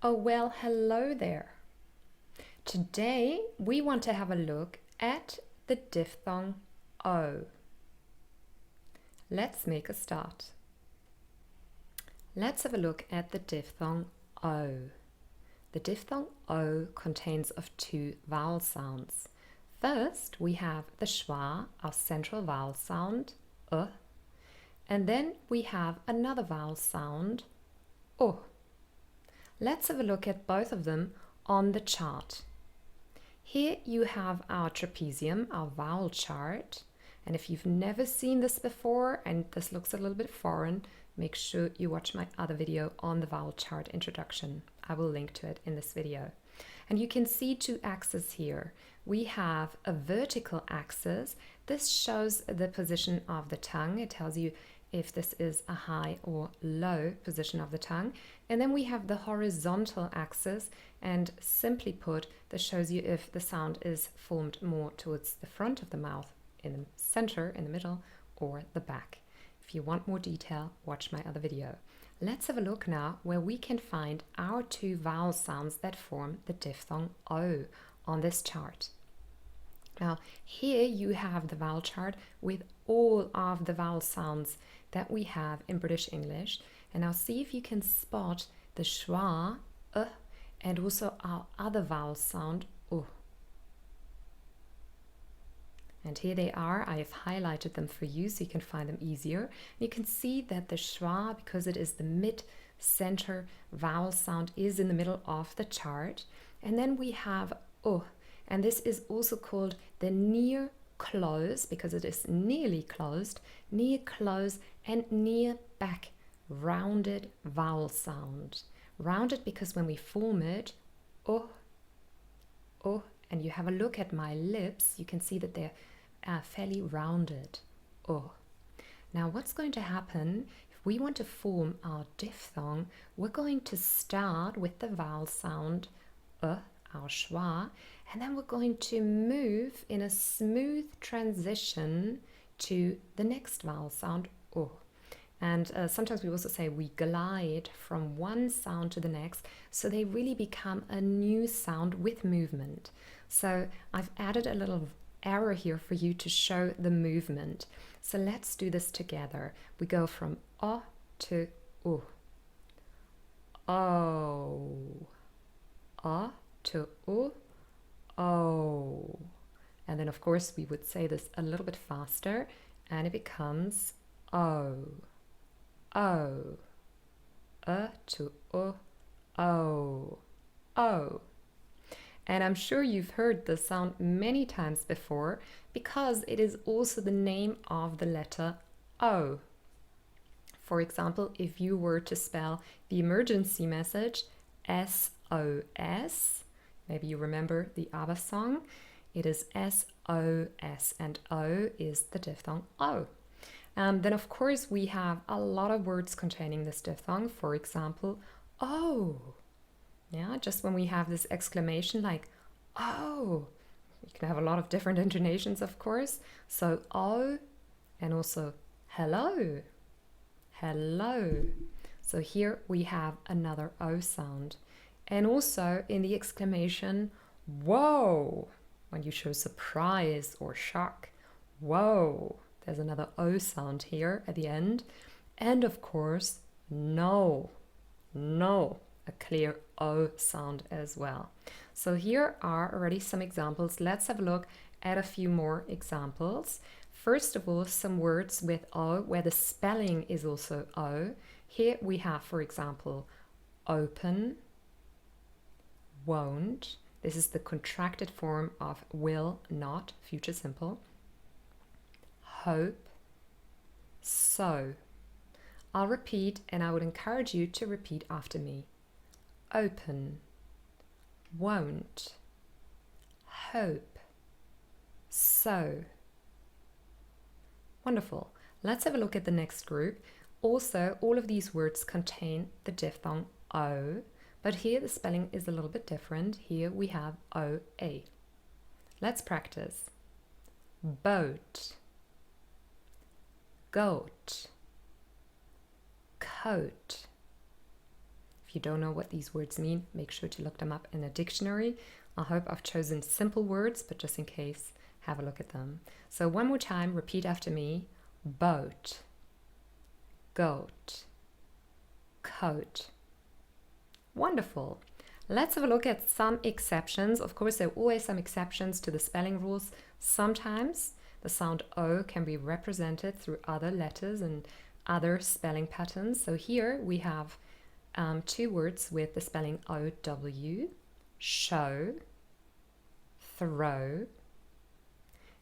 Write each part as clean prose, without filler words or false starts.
Oh, well, hello there. Today we want to have a look at the diphthong O. Let's make a start. Let's have a look at the diphthong O. The diphthong O contains of two vowel sounds. First, we have the schwa, our central vowel sound, and then we have another vowel sound, o. Let's have a look at both of them on the chart. Here you have our trapezium, our vowel chart. And if you've never seen this before and this looks a little bit foreign, make sure you watch my other video on the vowel chart introduction. I will link to it in this video. And you can see two axes here. We have a vertical axis. This shows the position of the tongue. It tells you if this is a high or low position of the tongue. And then we have the horizontal axis, and simply put, this shows you if the sound is formed more towards the front of the mouth, in the center, in the middle, or the back. If you want more detail, watch my other video. Let's have a look now where we can find our two vowel sounds that form the diphthong O on this chart. Now, here you have the vowel chart with all of the vowel sounds that we have in British English. And now see if you can spot the schwa, and also our other vowel sound, u. And here they are. I have highlighted them for you so you can find them easier. You can see that the schwa, because it is the mid-center vowel sound, is in the middle of the chart. And then we have u. And this is also called the near close, because it is nearly closed, near close and near back rounded vowel sound. Rounded because when we form it, and you have a look at my lips, you can see that they're fairly rounded. Now what's going to happen if we want to form our diphthong? We're going to start with the vowel sound our schwa, and then we're going to move in a smooth transition to the next vowel sound, o. And sometimes we also say we glide from one sound to the next, so they really become a new sound with movement. So I've added a little arrow here for you to show the movement. So let's do this together. We go from o to u. O. O to u. O. And then of course we would say this a little bit faster, and it becomes o. O. To o. O. O. And I'm sure you've heard this sound many times before, because it is also the name of the letter O. For example, if you were to spell the emergency message SOS, maybe you remember the ABBA song, it is SOS, and O is the diphthong O. Then of course we have a lot of words containing this diphthong. For example, oh. Yeah, just when we have this exclamation like, oh. You can have a lot of different intonations, of course. So, oh, and also hello. Hello. So here we have another O sound. And also in the exclamation, whoa, when you show surprise or shock, whoa. There's another O sound here at the end. And of course, no, no, a clear O sound as well. So here are already some examples. Let's have a look at a few more examples. First of all, some words with O where the spelling is also O. Here we have, for example, open, won't. This is the contracted form of will not, future simple. Hope, so. I'll repeat, and I would encourage you to repeat after me. Open, won't, hope, so. Wonderful. Let's have a look at the next group. Also, all of these words contain the diphthong O, but here the spelling is a little bit different. Here we have O-A. Let's practice. Boat, goat, coat. If you don't know what these words mean, make sure to look them up in a dictionary. I hope I've chosen simple words, but just in case, have a look at them. So one more time, repeat after me. Boat, goat, coat. Wonderful. Let's have a look at some exceptions. Of course, there are always some exceptions to the spelling rules. Sometimes the sound O can be represented through other letters and other spelling patterns. So here we have two words with the spelling OW, show, throw,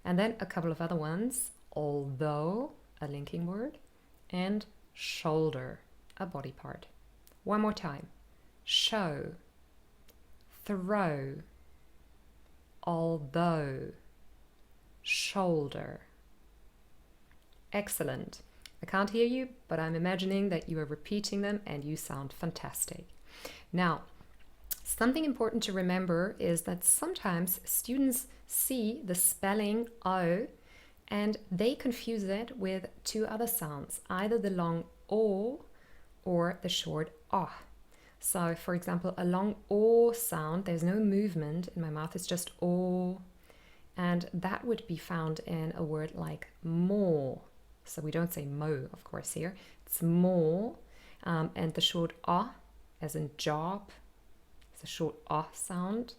and then a couple of other ones, although, a linking word, and shoulder, a body part. One more time. Show, throw, although, shoulder. Excellent. I can't hear you, but I'm imagining that you are repeating them and you sound fantastic. Now, something important to remember is that sometimes students see the spelling O and they confuse it with two other sounds, either the long O or the short O. So, for example, a long O sound, there's no movement in my mouth, it's just O. And that would be found in a word like more. So we don't say mo, of course, here. It's more. And the short O, as in job, it's a short O sound.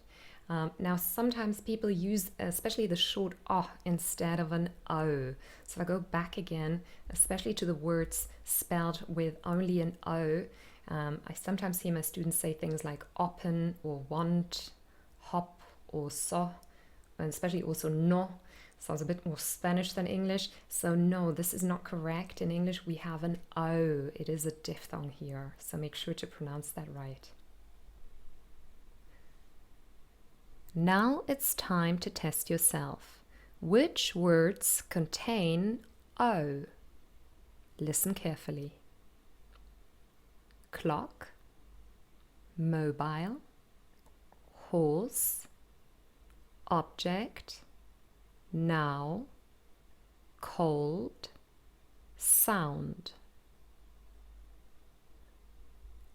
Now, sometimes people use especially the short O instead of an O. So if I go back again, especially to the words spelled with only an O, I sometimes hear my students say things like open or want, hop or so, and especially also no. Sounds a bit more Spanish than English. So no, this is not correct. In English, we have an O. It is a diphthong here. So make sure to pronounce that right. Now it's time to test yourself. Which words contain O? Listen carefully. Clock, mobile, horse, object, now, cold, sound.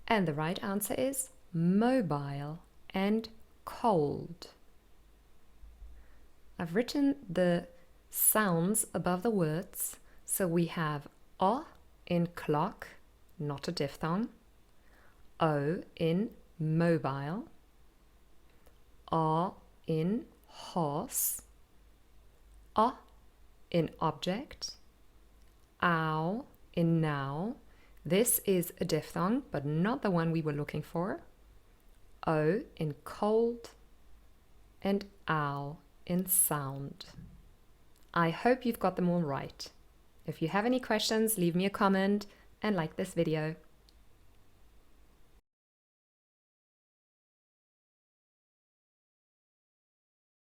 And the right answer is mobile and cold. I've written the sounds above the words, so we have O in clock, not a diphthong, O in mobile, O in horse, O in object, ow in now. This is a diphthong, but not the one we were looking for. O in cold and ow in sound. I hope you've got them all right. If you have any questions, leave me a comment and like this video.